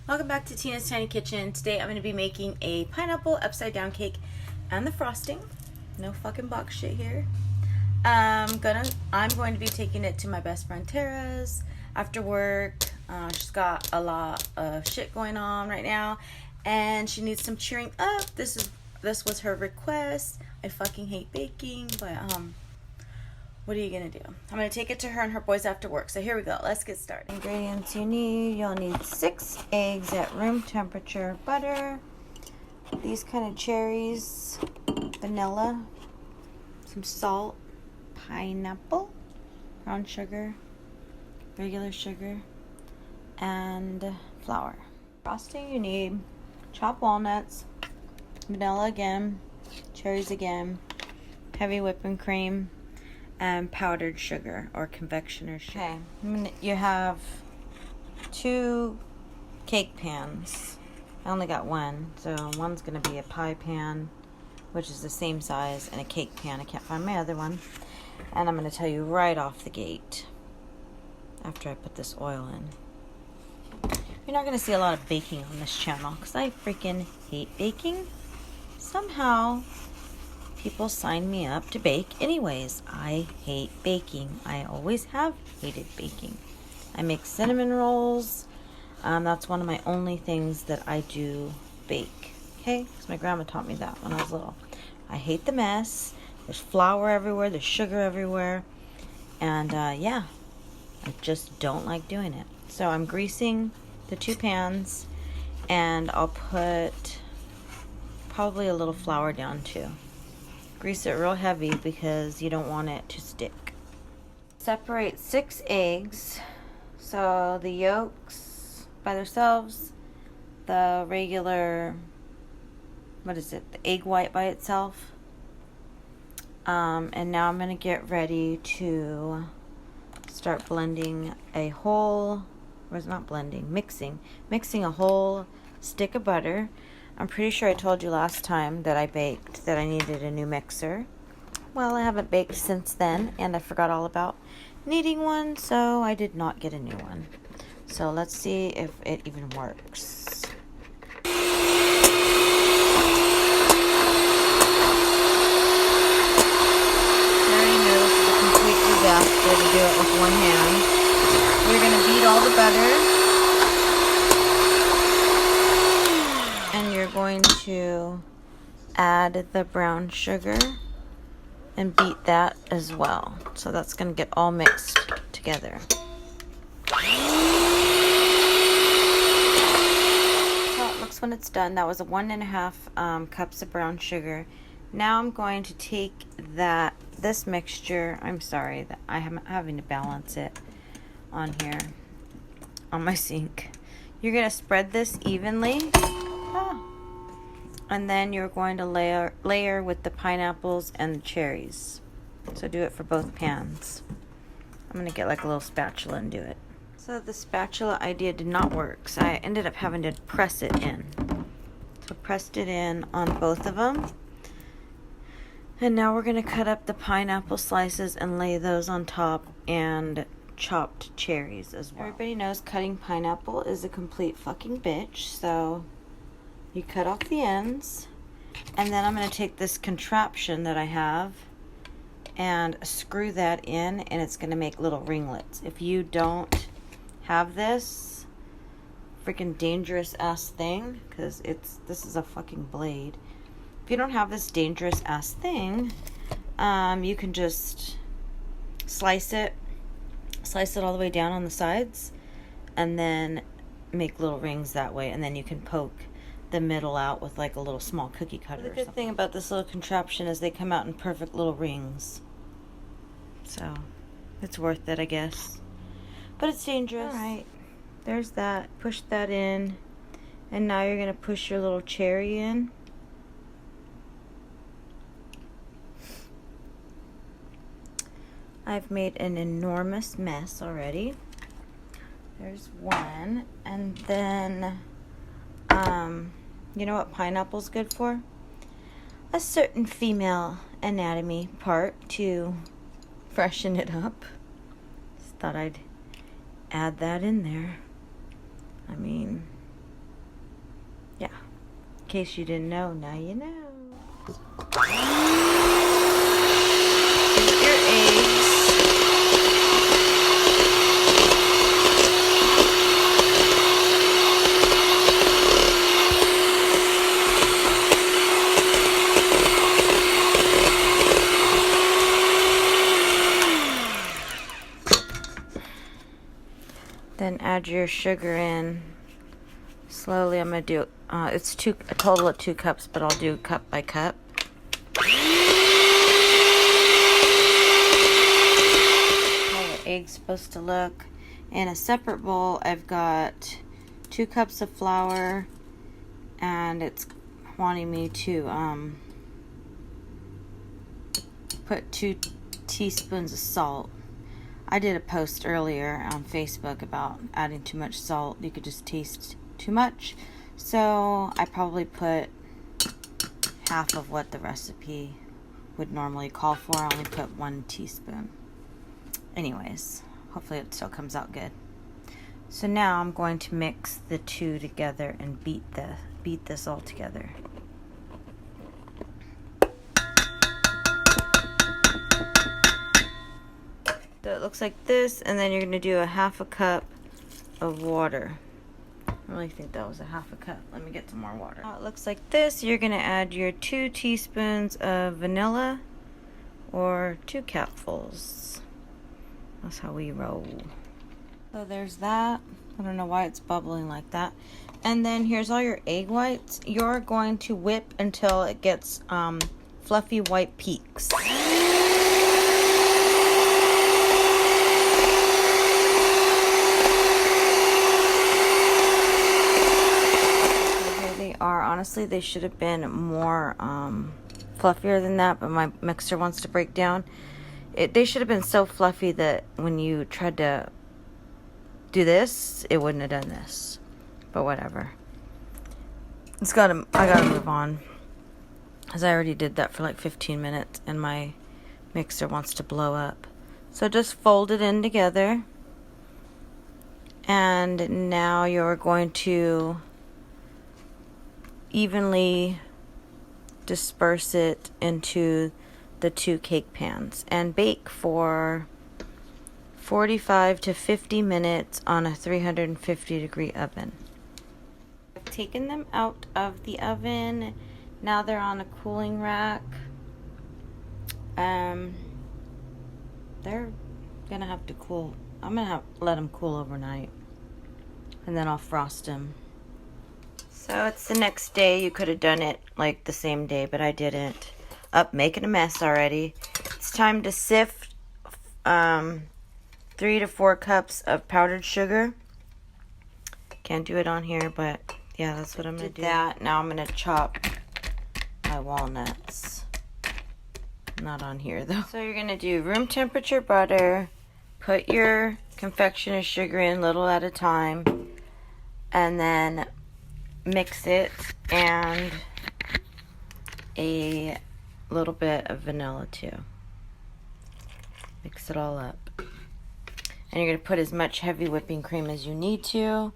Welcome back to Tina's Tiny Kitchen. Today I'm going to be making a pineapple upside down cake and the frosting. No fucking box shit here. I'm going to be taking it to my best friend Tara's after work. She's got a lot of shit going on right now and she needs some cheering up. This was her request. I fucking hate baking, but what are you gonna do? I'm gonna take it to her and her boys after work. So here we go. Let's get started. Ingredients you need. You'll need 6 eggs at room temperature, butter, these kind of cherries, vanilla, some salt, pineapple, brown sugar, regular sugar, and flour. Frosting you need chopped walnuts, vanilla again, cherries again, heavy whipping cream, and powdered sugar or confectioner sugar. Okay, you have 2 cake pans. I only got one, so one's gonna be a pie pan, which is the same size, and a cake pan. I can't find my other one. And I'm gonna tell you right off the gate, after I put this oil in, you're not gonna see a lot of baking on this channel, because I freaking hate baking. Somehow, people sign me up to bake anyways. I hate baking. I always have hated baking. I make cinnamon rolls. That's one of my only things that I do bake. Okay? Because my grandma taught me that when I was little. I hate the mess. There's flour everywhere. There's sugar everywhere. And yeah, I just don't like doing it. So I'm greasing the 2 pans. And I'll put probably a little flour down too. Grease it real heavy because you don't want it to stick. Separate 6 eggs. So the yolks by themselves, the regular, what is it? The egg white by itself. And now I'm going to get ready to start blending a whole, or it's not blending, mixing a whole stick of butter. I'm pretty sure I told you last time that I baked that I needed a new mixer. Well, I haven't baked since then, and I forgot all about needing one, so I did not get a new one. So let's see if it even works. There you know, this is a complete disaster to do it with one hand. We're going to beat all the butter. And you're going to add the brown sugar and beat that as well. So that's going to get all mixed together. So it looks when it's done. That was 1.5 cups of brown sugar. Now I'm going to take this mixture. I'm sorry that I'm having to balance it on here on my sink. You're going to spread this evenly. And then you're going to layer with the pineapples and the cherries. So do it for both pans. I'm going to get like a little spatula and do it. So the spatula idea did not work, so I ended up having to press it in. So pressed it in on both of them. And now we're going to cut up the pineapple slices and lay those on top, and chopped cherries as well. Everybody knows cutting pineapple is a complete fucking bitch, so you cut off the ends, and then I'm going to take this contraption that I have and screw that in, and it's going to make little ringlets. If you don't have this freaking dangerous ass thing, because this is a fucking blade. If you don't have this dangerous ass thing, you can just slice it all the way down on the sides, and then make little rings that way, and then you can poke the middle out with like a little small cookie cutter. The good thing about this little contraption is they come out in perfect little rings, so it's worth it, I guess, but it's dangerous. All right, there's that. Push that in, and now you're gonna push your little cherry in. I've made an enormous mess already. There's one, and then you know what pineapple's good for? A certain female anatomy part to freshen it up. Just thought I'd add that in there. I mean, case you didn't know, now you know. Beat your eggs. Then add your sugar in slowly. I'm gonna do it's a total of 2 cups, but I'll do cup by cup. How your egg's supposed to look. In a separate bowl, I've got 2 cups of flour, and it's wanting me to put 2 teaspoons of salt. I did a post earlier on Facebook about adding too much salt. You could just taste too much. So I probably put half of what the recipe would normally call for. I only put 1 teaspoon. Anyways, hopefully it still comes out good. So now I'm going to mix the 2 together and beat this all together. So it looks like this, and then you're going to do a 1/2 cup of water. I really think that was a 1/2 cup. Let me get some more water. It looks like this. You're going to add your 2 teaspoons of vanilla, or 2 capfuls. That's how we roll. So there's that. I don't know why it's bubbling like that. And then here's all your egg whites. You're going to whip until it gets fluffy white peaks. Honestly, they should have been more fluffier than that, but my mixer wants to break down. They should have been so fluffy that when you tried to do this, it wouldn't have done this. But whatever. I gotta move on, because I already did that for like 15 minutes, and my mixer wants to blow up. So just fold it in together, and now you're going to evenly disperse it into the 2 cake pans and bake for 45 to 50 minutes on a 350-degree oven. I've taken them out of the oven. Now they're on a cooling rack. They're gonna have to cool. I'm gonna let them cool overnight, and then I'll frost them. So it's the next day. You could have done it like the same day, but I didn't. Making a mess already. It's time to sift 3 to 4 cups of powdered sugar. Can't do it on here, but yeah, that's what I'm going to do. Now I'm going to chop my walnuts. Not on here though. So you're going to do room temperature butter. Put your confectioner sugar in little at a time. And then mix it, and a little bit of vanilla too. Mix it all up. And you're going to put as much heavy whipping cream as you need to.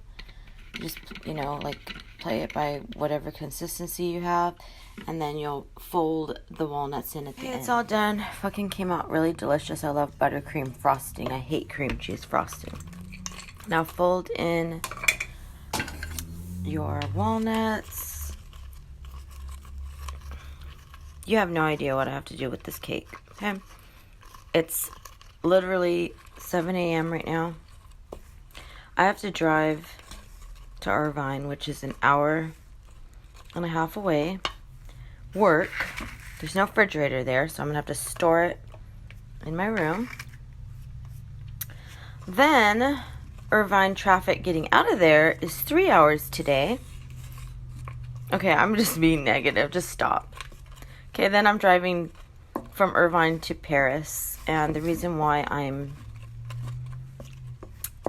Just, like play it by whatever consistency you have. And then you'll fold the walnuts in at the end. It's all done. Fucking came out really delicious. I love buttercream frosting. I hate cream cheese frosting. Now fold in your walnuts. You have no idea what I have to do with this cake. Okay, it's literally 7 a.m. right now. I have to drive to Irvine, which is an hour and a half away. Work. There's no refrigerator there, so I'm gonna have to store it in my room. Then Irvine traffic getting out of there is 3 hours today. Okay, I'm just being negative. Just stop. Okay, then I'm driving from Irvine to Paris. And the reason why I'm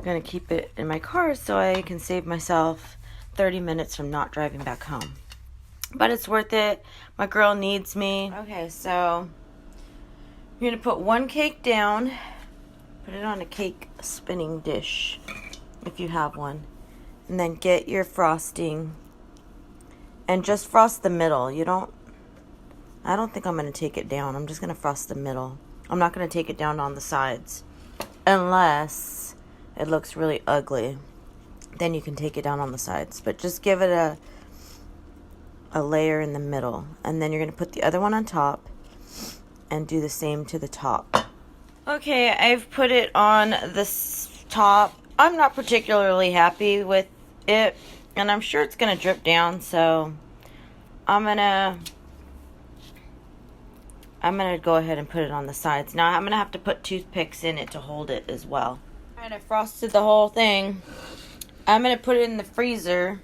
going to keep it in my car is so I can save myself 30 minutes from not driving back home. But it's worth it. My girl needs me. Okay, so you're going to put 1 cake down. Put it on a cake spinning dish, if you have one. And then get your frosting And just frost the middle. I don't think I'm going to take it down. I'm just going to frost the middle. I'm not going to take it down on the sides. Unless it looks really ugly. Then you can take it down on the sides. But just give it a layer in the middle. And then you're going to put the other one on top. And do the same to the top. Okay, I've put it on this top. I'm not particularly happy with it. And I'm sure it's going to drip down. So I'm going to go ahead and put it on the sides. Now I'm going to have to put toothpicks in it to hold it as well. Alright, I frosted the whole thing. I'm going to put it in the freezer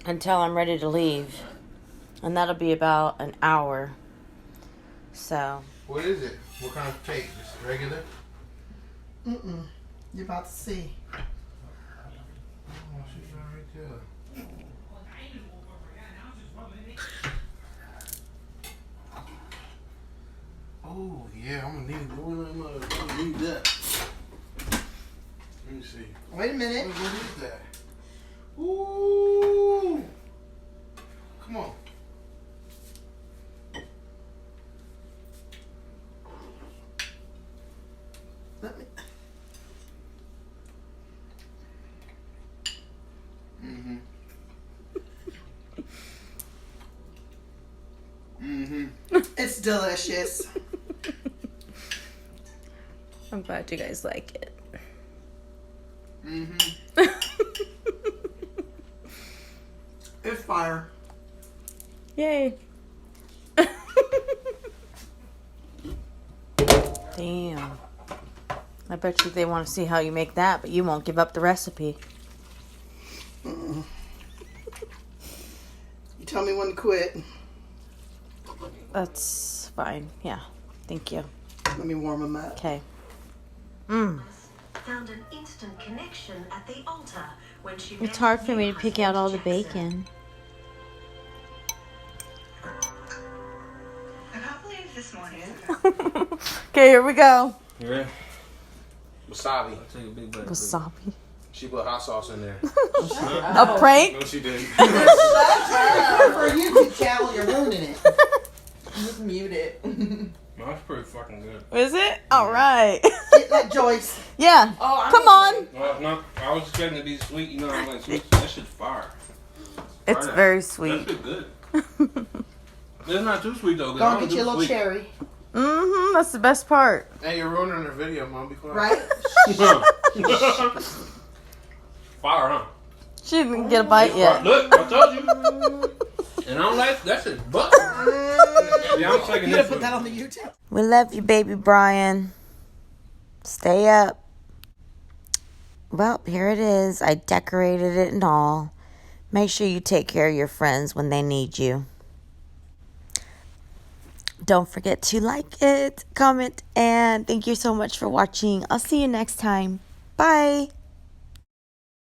until I'm ready to leave. And that'll be about an hour. So. What is it? What kind of cake? Just regular? Mm-mm. You're about to see. Oh, she's right there. Oh, yeah, I'm gonna need that. Let me see. Wait a minute. What is that? Ooh! Come on. Let me. Mm-hmm. Mm-hmm. It's delicious. I'm glad you guys like it. Mm-hmm. It's fire. Yay. Damn. I bet you they want to see how you make that, but you won't give up the recipe. Mm-mm. You tell me when to quit. That's fine. Yeah. Thank you. Let me warm them up. Okay. Found an instant connection at the altar when she It's hard for me to pick out all the bacon. I can't believe this morning. Okay, here we go. You ready? Wasabi. I'll take a big bite. Wasabi. She put hot sauce in there. A prank? No, she didn't. For a YouTube channel, you're ruining it. Just mute it. No, that's pretty fucking good. Is it? All right. Get that, Joyce. Yeah. Oh, I'm Come on. Well, no, I was expecting it to be sweet. You know, I'm like, sweet. That shit's fire. It's Try that. very sweet. That's good. It's not too sweet, though. 'Cause Go I and don't get your do little sweet. cherry. Mm-hmm. That's the best part. Hey, you're ruining the video, Mom. Be quiet. Right? Fire, huh? She didn't get a bite yet. Look, I told you. And I don't like that shit. But yeah, I'm taking You this gotta put one. that on the YouTube. We love you, baby Brian. Stay up. Well, here it is. I decorated it and all. Make sure you take care of your friends when they need you. Don't forget to like it, comment, and thank you so much for watching. I'll see you next time. Bye.